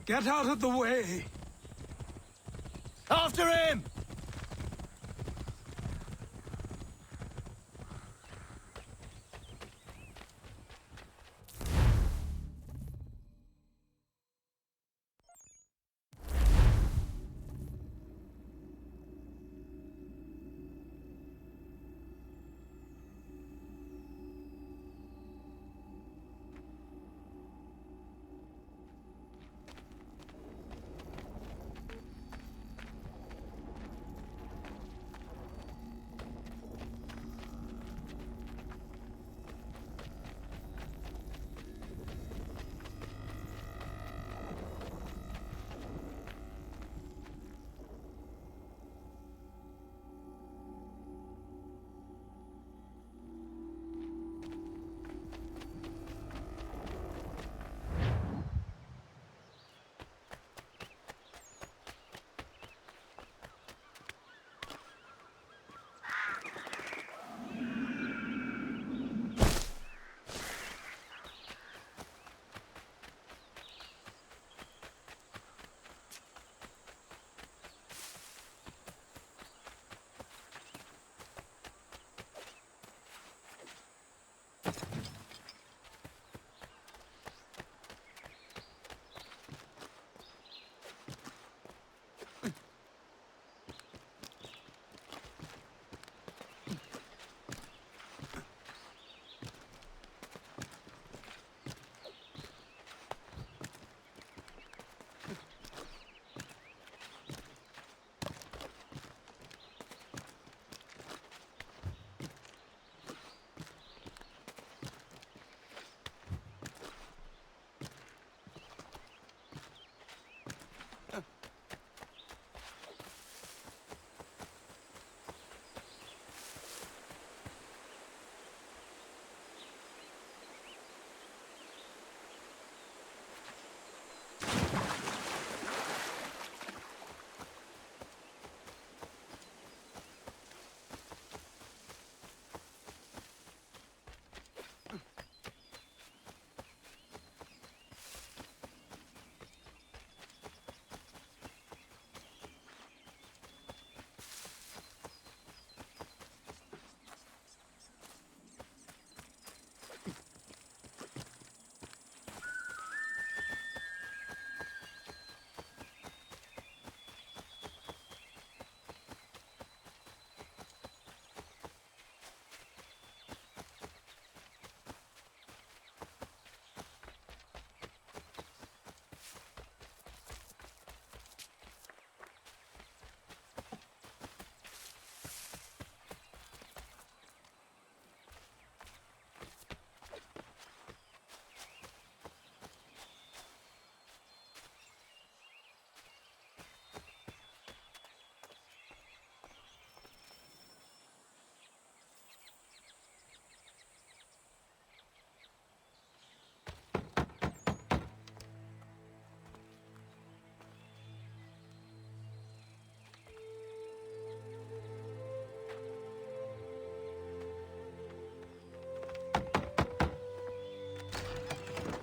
Get out of the way! After him!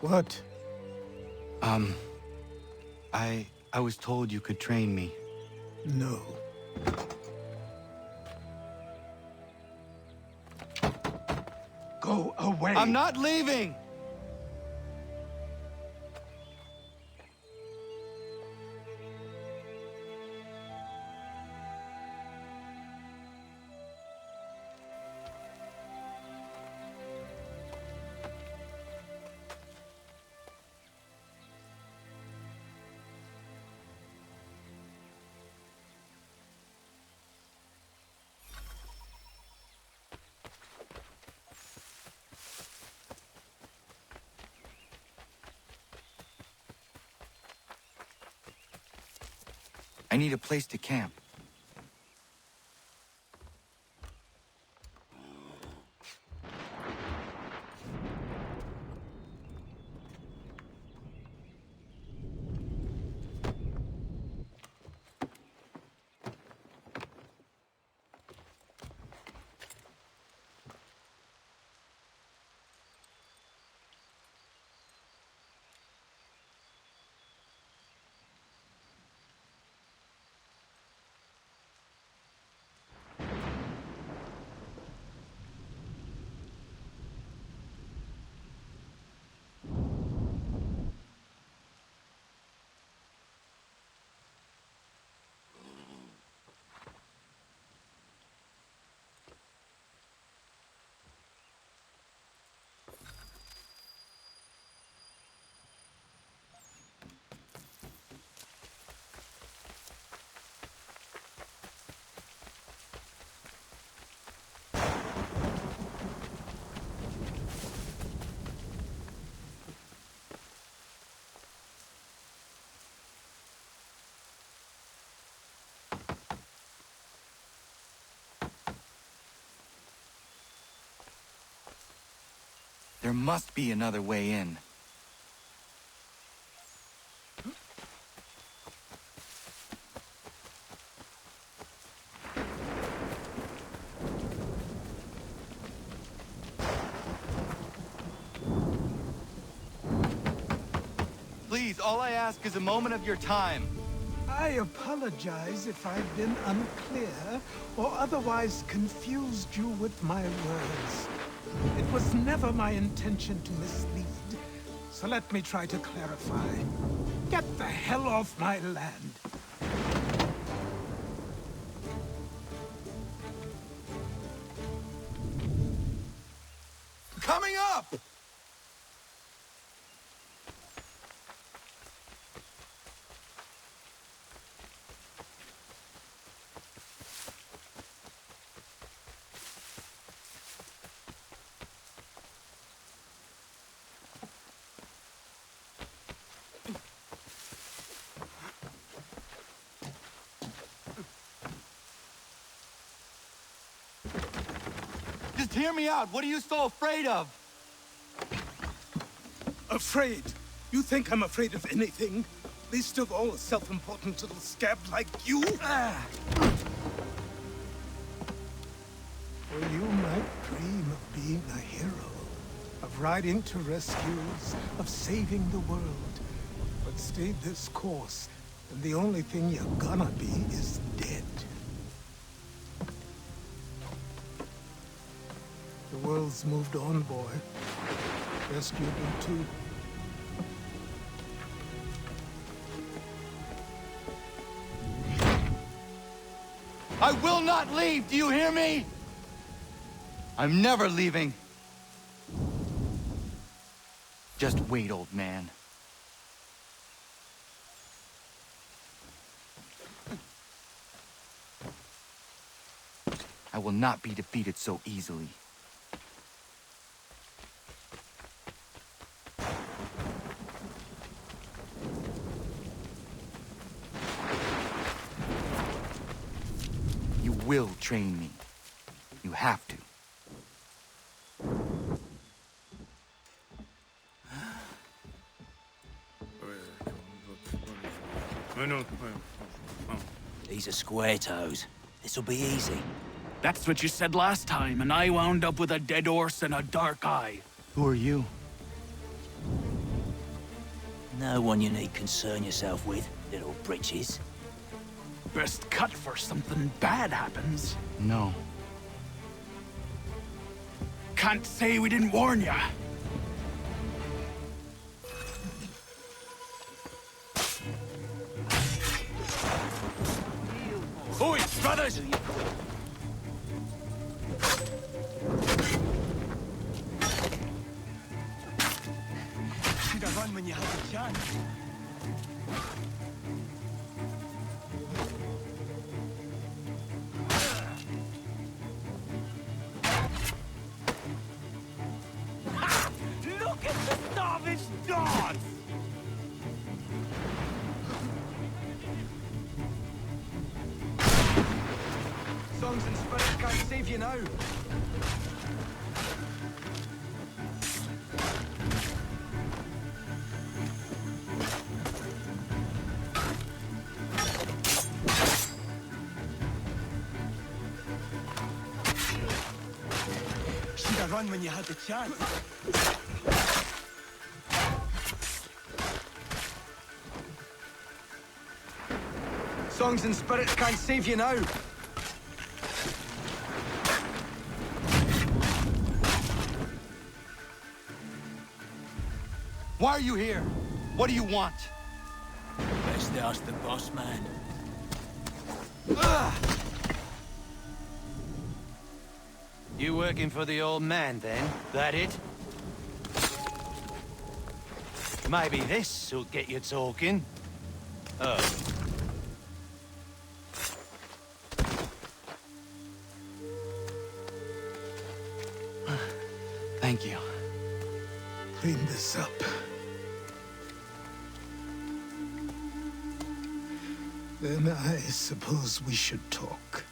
What? I was told you could train me. No. Go away! I'm not leaving! I need a place to camp. There must be another way in. Please, all I ask is a moment of your time. I apologize if I've been unclear or otherwise confused you with my words. It was never my intention to mislead, so let me try to clarify. Get the hell off my land. Coming up! Just hear me out. What are you so afraid of? Afraid? You think I'm afraid of anything? Least of all a self-important little scab like you? Or you might dream of being a hero, of riding to rescues, of saving the world. But stay this course, and the only thing you're gonna be is dead. The world's moved on, boy. Best you do too. I will not leave, do you hear me? I'm never leaving. Just wait, old man. I will not be defeated so easily. You will train me. You have to. These are square toes. This'll be easy. That's what you said last time, and I wound up with a dead horse and a dark eye. Who are you? No one you need concern yourself with, little britches. Best cut for something bad happens. No. Can't say we didn't warn ya. Oi, brothers! Should have run when you had the chance. Look at the starving dogs! Songs and spirit can't save you now. Should have run when you had the chance. Songs and spirit can't save you now. Why are you here? What do you want? Best ask the boss man. You working for the old man, then? That it? Maybe this'll get you talking. Oh. Thank you. Clean this up. Then I suppose we should talk.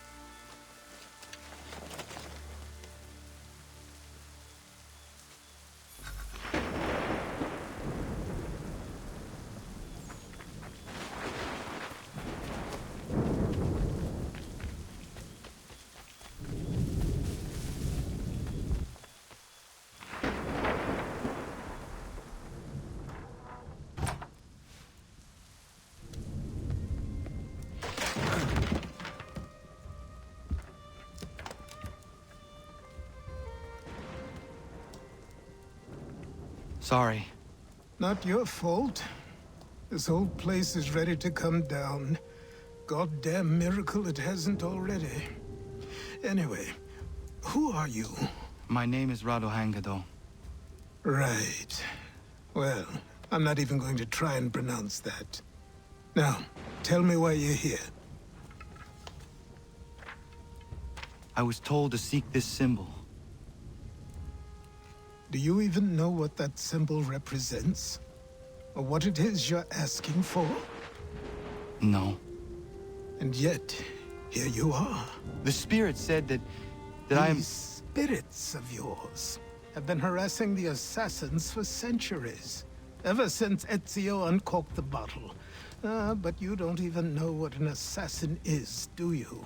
Sorry. Not your fault. This whole place is ready to come down. Goddamn miracle it hasn't already. Anyway, who are you? My name is Rado Hangado. Right. Well, I'm not even going to try and pronounce that. Now, tell me why you're here. I was told to seek this symbol. Do you even know what that symbol represents? Or what it is you're asking for? No. And yet, here you are. The spirit said that I am... These spirits of yours have been harassing the Assassins for centuries. Ever since Ezio uncorked the bottle. But you don't even know what an assassin is, do you?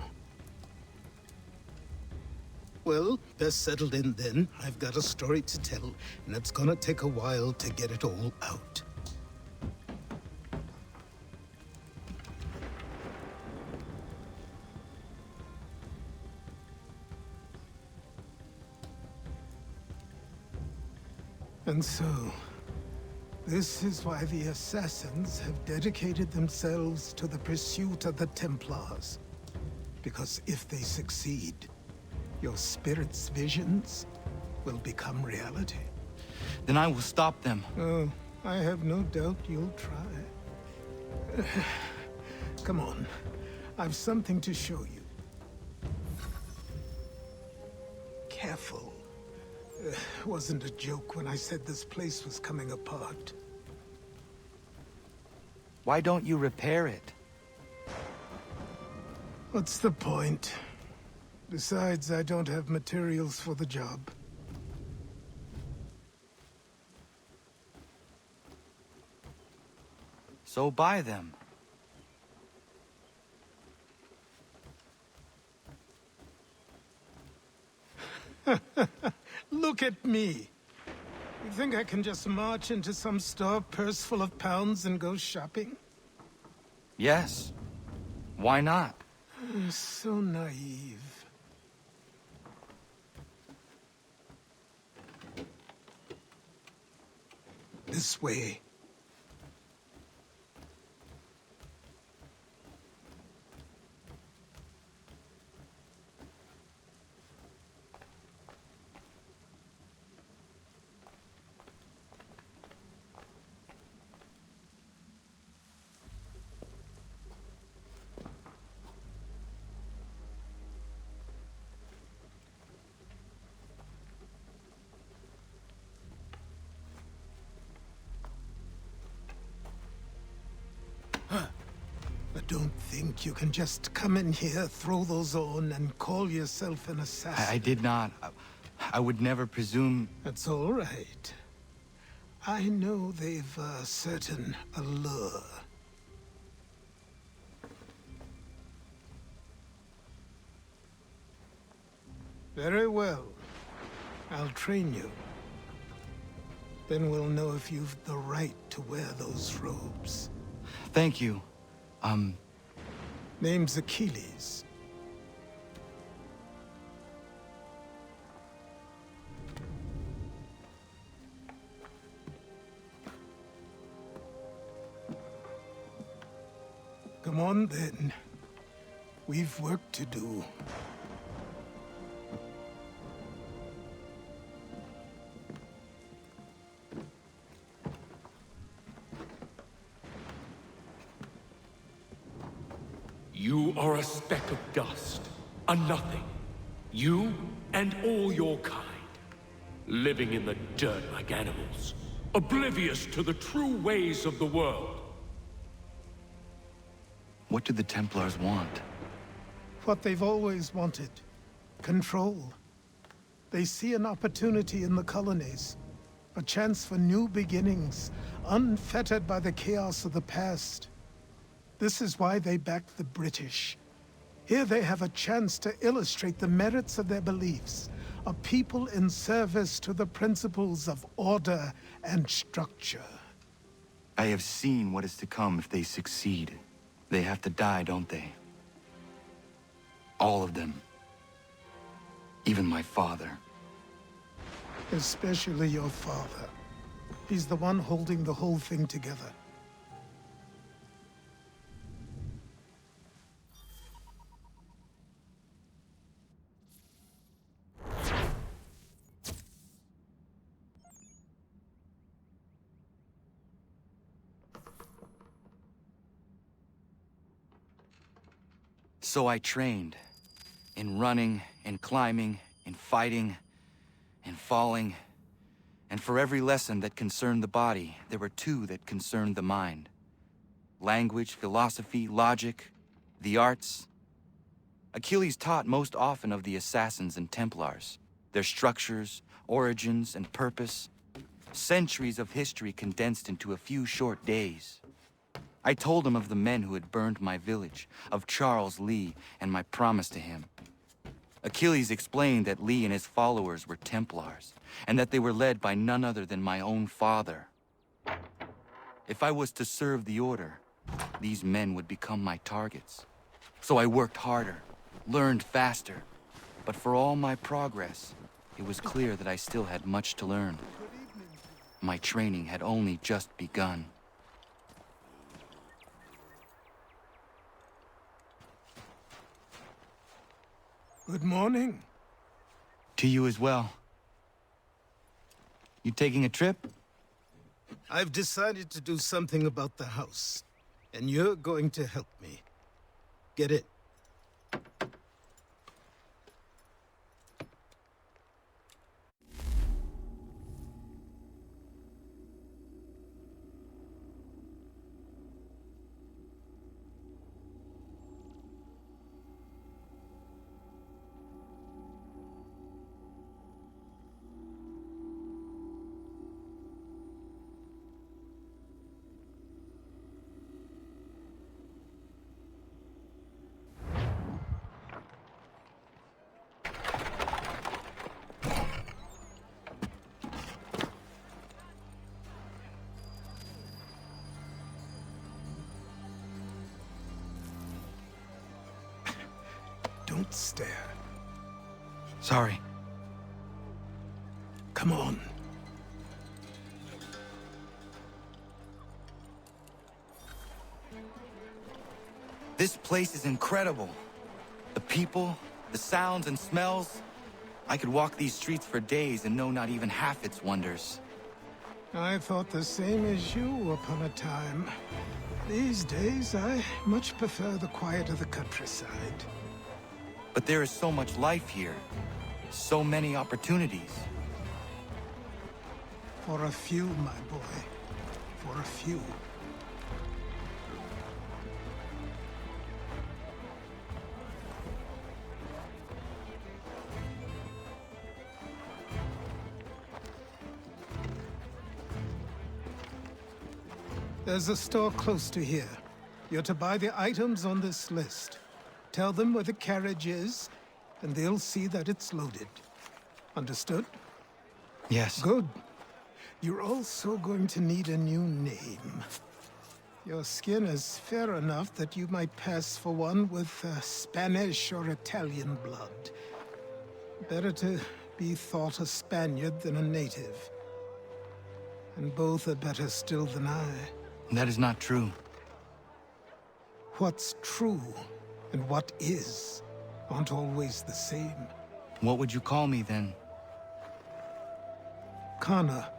Well, best settled in then. I've got a story to tell, and it's gonna take a while to get it all out. And so, this is why the Assassins have dedicated themselves to the pursuit of the Templars. Because if they succeed, your spirit's visions will become reality. Then I will stop them. Oh, I have no doubt you'll try. Come on, I've something to show you. Careful. Wasn't a joke when I said this place was coming apart. Why don't you repair it? What's the point? Besides, I don't have materials for the job. So buy them. Look at me. You think I can just march into some store, purse full of pounds, and go shopping? Yes. Why not? So naive. This way. But don't think you can just come in here, throw those on, and call yourself an assassin. I did not. I would never presume... That's all right. I know they've a certain allure. Very well. I'll train you. Then we'll know if you've the right to wear those robes. Thank you. Name's Achilles. Come on, then. We've work to do. You are a speck of dust, a nothing. You and all your kind. Living in the dirt like animals, oblivious to the true ways of the world. What do the Templars want? What they've always wanted. Control. They see an opportunity in the colonies. A chance for new beginnings, unfettered by the chaos of the past. This is why they backed the British. Here they have a chance to illustrate the merits of their beliefs. A people in service to the principles of order and structure. I have seen what is to come if they succeed. They have to die, don't they? All of them. Even my father. Especially your father. He's the one holding the whole thing together. So I trained. In running, in climbing, in fighting, in falling. And for every lesson that concerned the body, there were two that concerned the mind. Language, philosophy, logic, the arts. Achilles taught most often of the Assassins and Templars, their structures, origins, and purpose. Centuries of history condensed into a few short days. I told him of the men who had burned my village, of Charles Lee, and my promise to him. Achilles explained that Lee and his followers were Templars, and that they were led by none other than my own father. If I was to serve the Order, these men would become my targets. So I worked harder, learned faster, but for all my progress, it was clear that I still had much to learn. My training had only just begun. Good morning. To you as well. You taking a trip? I've decided to do something about the house, and you're going to help me. Get it? Don't stare. Sorry. Come on. This place is incredible. The people, the sounds and smells. I could walk these streets for days and know not even half its wonders. I thought the same as you upon a time. These days, I much prefer the quiet of the countryside. But there is so much life here. So many opportunities. For a few, my boy. For a few. There's a store close to here. You're to buy the items on this list. Tell them where the carriage is, and they'll see that it's loaded. Understood? Yes. Good. You're also going to need a new name. Your skin is fair enough that you might pass for one with Spanish or Italian blood. Better to be thought a Spaniard than a native. And both are better still than I. That is not true. What's true and what is aren't always the same. What would you call me then? Kana.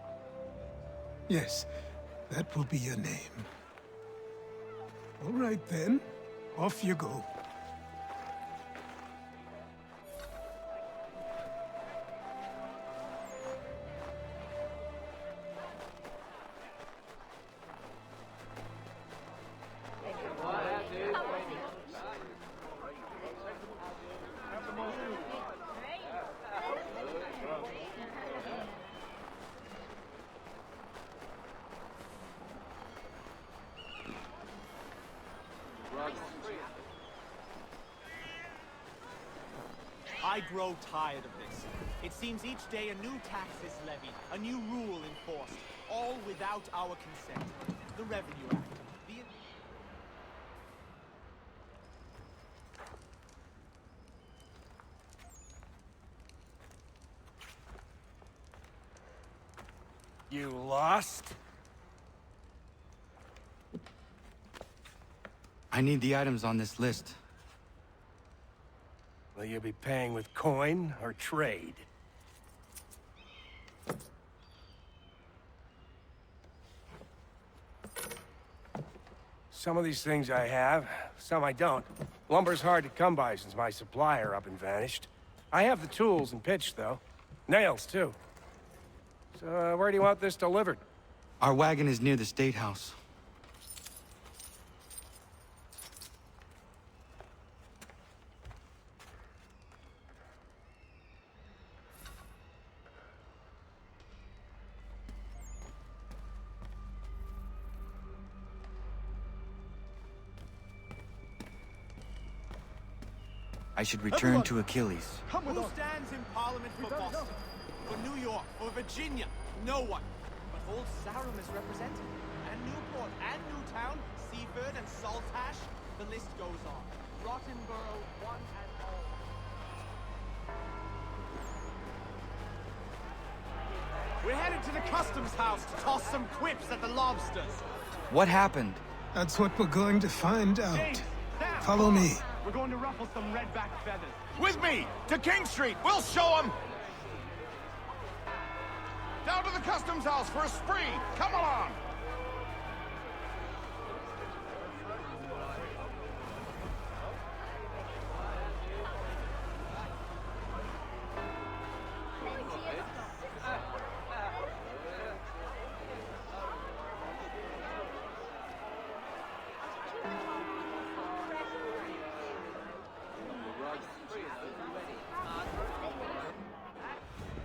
Yes, that will be your name. All right then, off you go. I grow tired of this. It seems each day a new tax is levied, a new rule enforced, all without our consent. The Revenue Act. You lost? I need the items on this list. Will you be paying with coin or trade? Some of these things I have, some I don't. Lumber's hard to come by since my supplier up and vanished. I have the tools and pitch, though. Nails, too. So, where do you want this delivered? Our wagon is near the State House. I should return to Achilles. Who stands in Parliament for Boston? For New York? For Virginia? No one. But Old Sarum is represented. And Newport, and Newtown, Seaford, and Saltash. The list goes on. Rottenborough, one and all. We're headed to the customs house to toss some quips at the lobsters. What happened? That's what we're going to find out. James, Sam, Follow me. We're going to ruffle some redback feathers. With me! To King Street! We'll show them! Down to the customs house for a spree! Come along!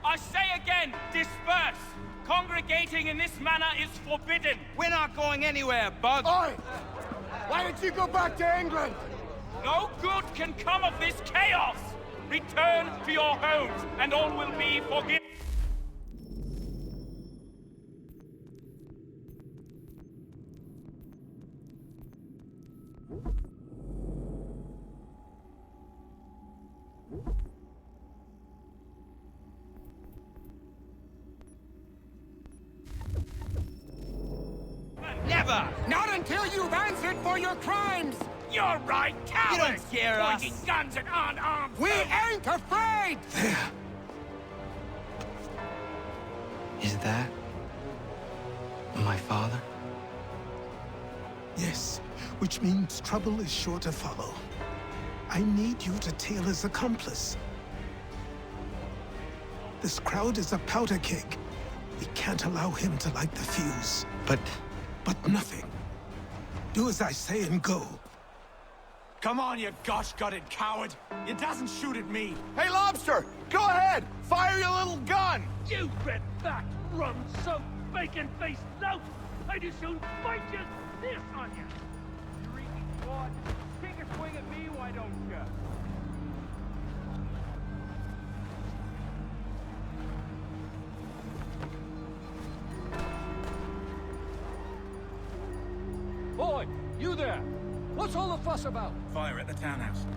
I say again, disperse! Congregating in this manner is forbidden! We're not going anywhere, Bug! Oi! Why don't you go back to England? No good can come of this chaos! Return to your homes, and all will be forgiven! never! Not until you've answered for your crimes! You're right, cowards! You don't scare us. Pointing guns at unarmed We folk. ain't afraid! There. Is that my father? Yes, which means trouble is sure to follow. I need you to tail his accomplice. This crowd is a powder keg. We can't allow him to light the fuse. But Nothing. Do as I say and go. Come on, you gosh-gutted coward! It doesn't shoot at me! Hey, Lobster! Go ahead! Fire your little gun! You red-backed, rum-soaked, bacon-faced lout! I'd as soon fight just this on you! You're eating blood. Take a swing at me, why don't you? Boy, you there! What's all the fuss about? Fire at the townhouse.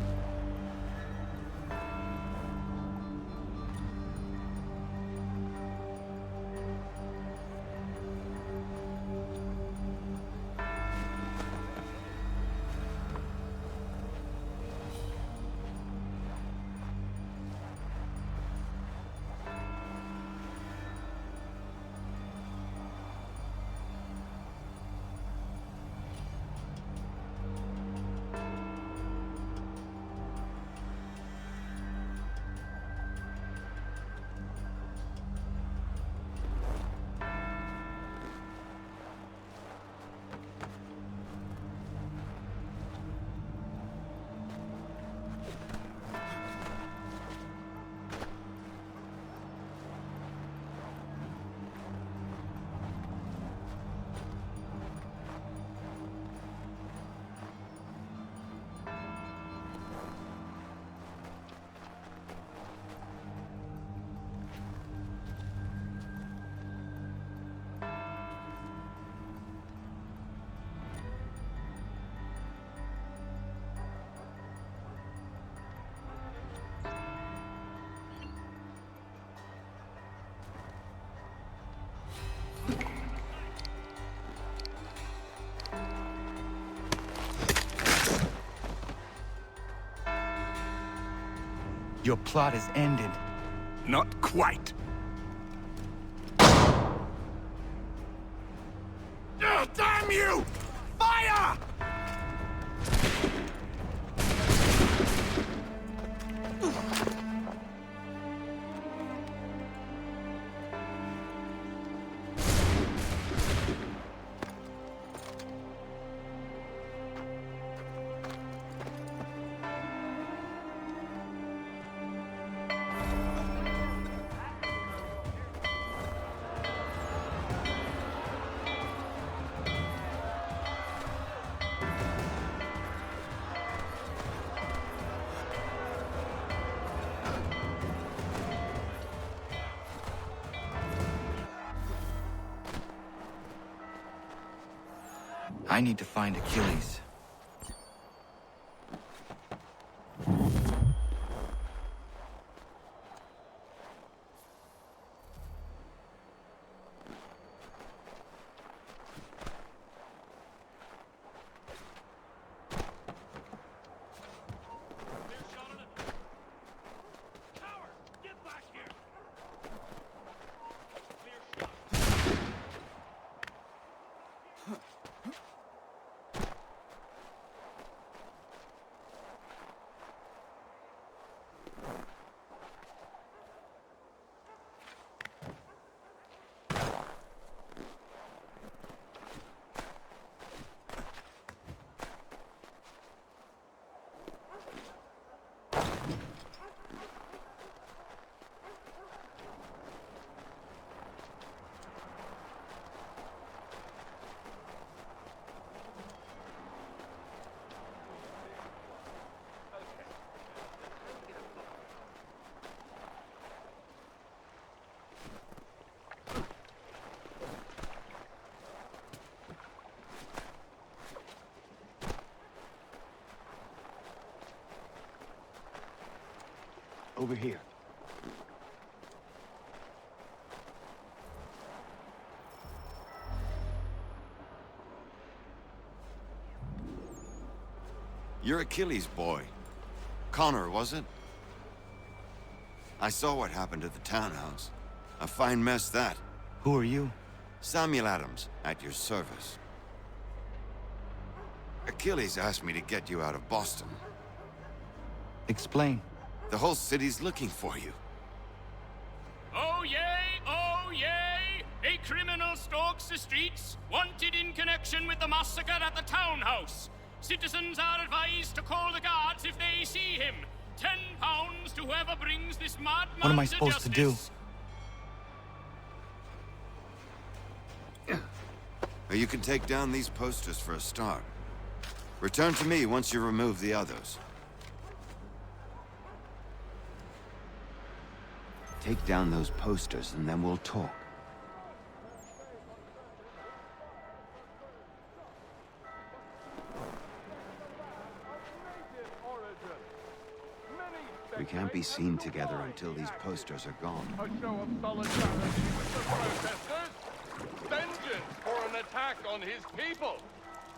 your plot is ended. Not quite. Damn you! Fire! I need to find Achilles. Over here. You're Achilles' boy. Connor, was it? I saw what happened at the townhouse. A fine mess, that. Who are you? Samuel Adams, at your service. Achilles asked me to get you out of Boston. Explain. The whole city's looking for you. Oh yay! Oh yay! A criminal stalks the streets, wanted in connection with the massacre at the townhouse. Citizens are advised to call the guards if they see him. £10 to whoever brings this madman. What am I supposed to do? You can take down these posters for a start. Return to me once you remove the others. Take down those posters and then we'll talk. We can't be seen together until these posters are gone. A show of solidarity with the protesters? Vengeance for an attack on his people?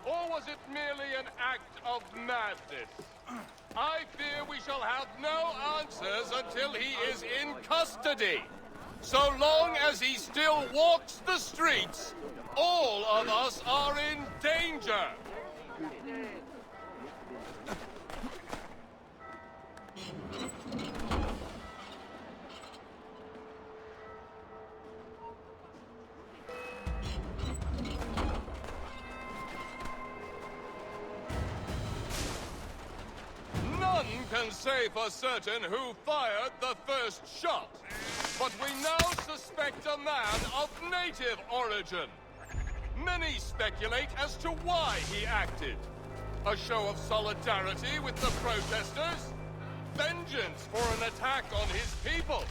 Or was it merely an act of madness? I fear we shall have no answers until he is in custody. So long as he still walks the streets, all of us are in danger. None can say for certain who fired the first shot, but we now suspect a man of native origin. Many speculate as to why he acted. A show of solidarity with the protesters? Vengeance for an attack on his people?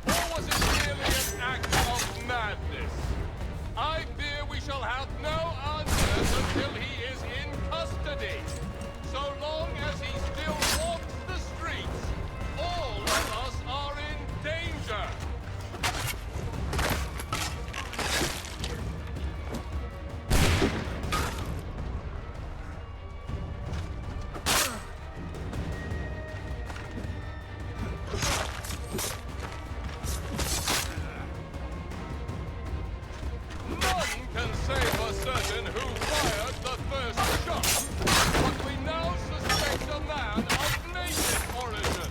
Or was it merely an act of madness? I fear we shall have no answers until he is in custody. So long as he still walks the streets, all of us are in danger. None can say for certain who fired the first shot, but we now suspect a man of native origin.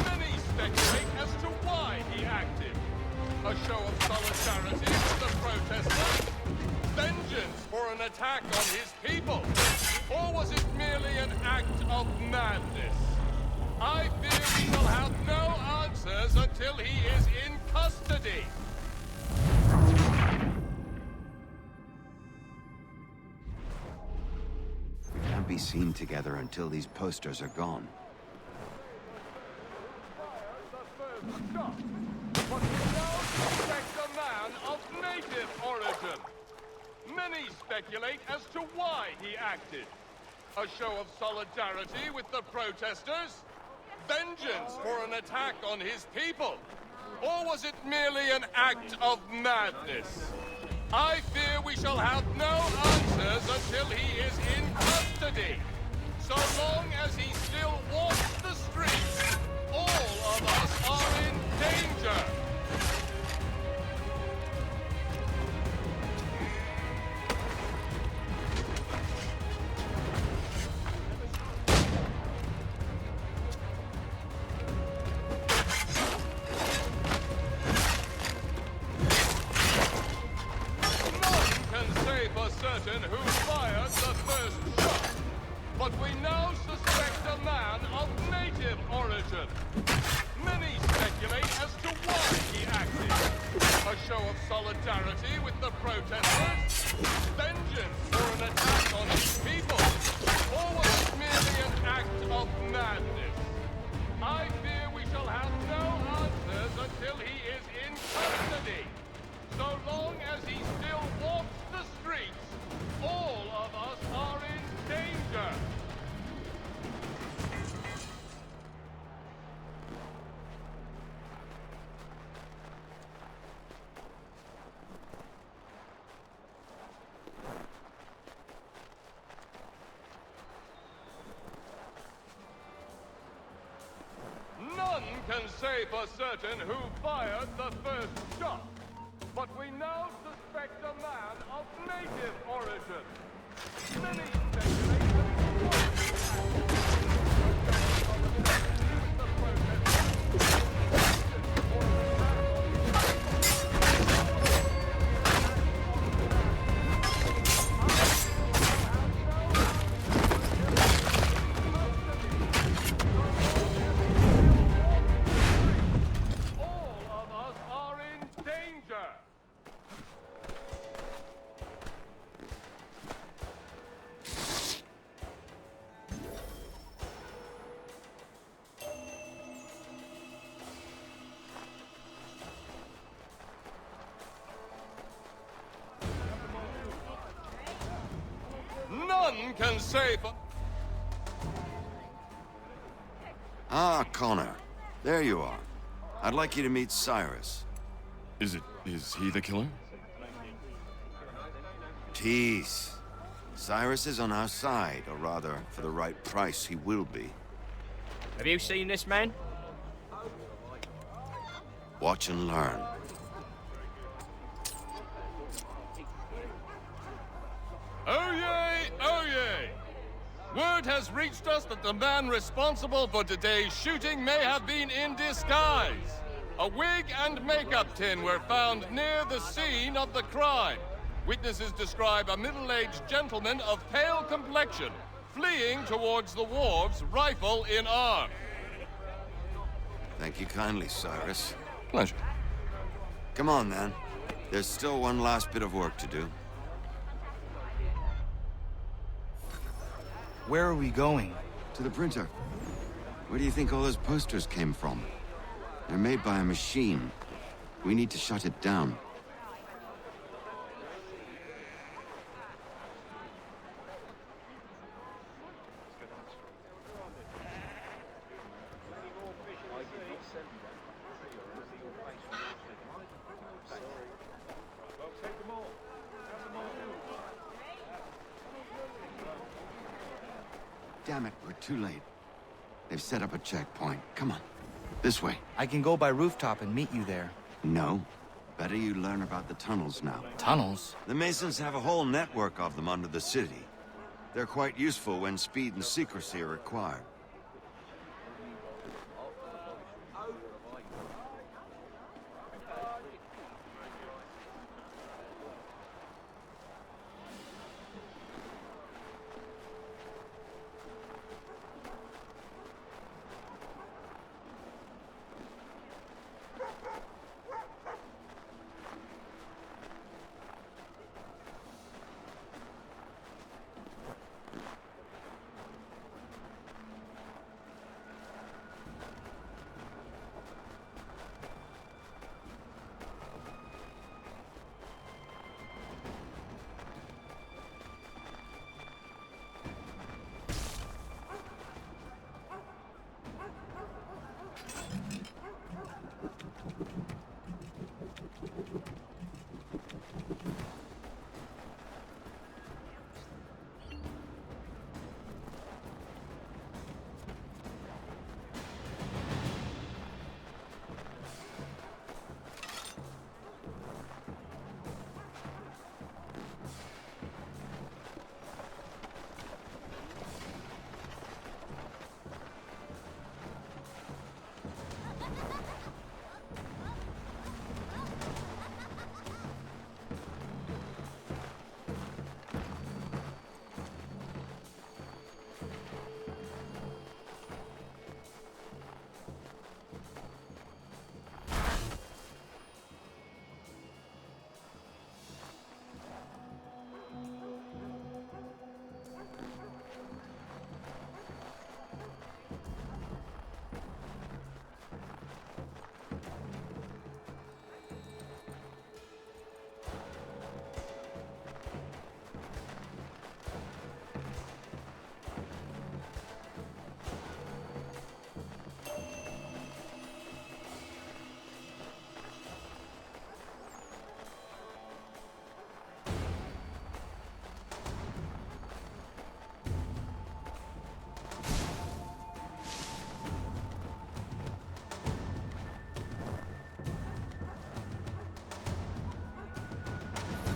Many speculate as to why he acted. A show of solidarity with the protesters? Vengeance for an attack on his people? Or was it merely an act of madness? I fear we shall have no answers until he is in custody. We can't be seen together until these posters are gone. But we now suspect a man of native origin. Many speculate as to why he acted. A show of solidarity with the protesters? Vengeance for an attack on his people? Or was it merely an act of madness? I fear we shall have no answers until he is in custody. So long as he still walks the streets, all of us are in danger. Certain who fired the first shot, but we now suspect a man of can say for certain who fired the first shot, but we now suspect a man of native origin. Many speculate none can say for... Ah, Connor. There you are. I'd like you to meet Cyrus. Is he the killer? Tease. Cyrus is on our side, or rather, for the right price, he will be. Have you seen this man? Watch and learn. Oh yay, oh yay! Word has reached us that the man responsible for today's shooting may have been in disguise. A wig and makeup tin were found near the scene of the crime. Witnesses describe a middle-aged gentleman of pale complexion fleeing towards the wharves, rifle in arm. Thank you kindly, Cyrus. Pleasure. Come on, then. There's still one last bit of work to do. Where are we going? To the printer. Where do you think all those posters came from? They're made by a machine. We need to shut it down. Damn it, we're too late. They've set up a checkpoint. Come on. This way. I can go by rooftop and meet you there. No. Better you learn about the tunnels now. Tunnels? The Masons have a whole network of them under the city. They're quite useful when speed and secrecy are required.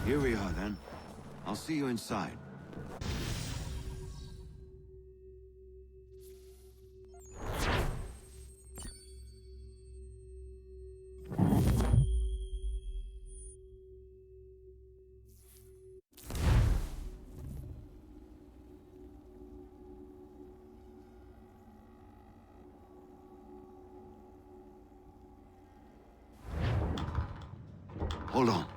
Here we are, then. I'll see you inside. Hold on.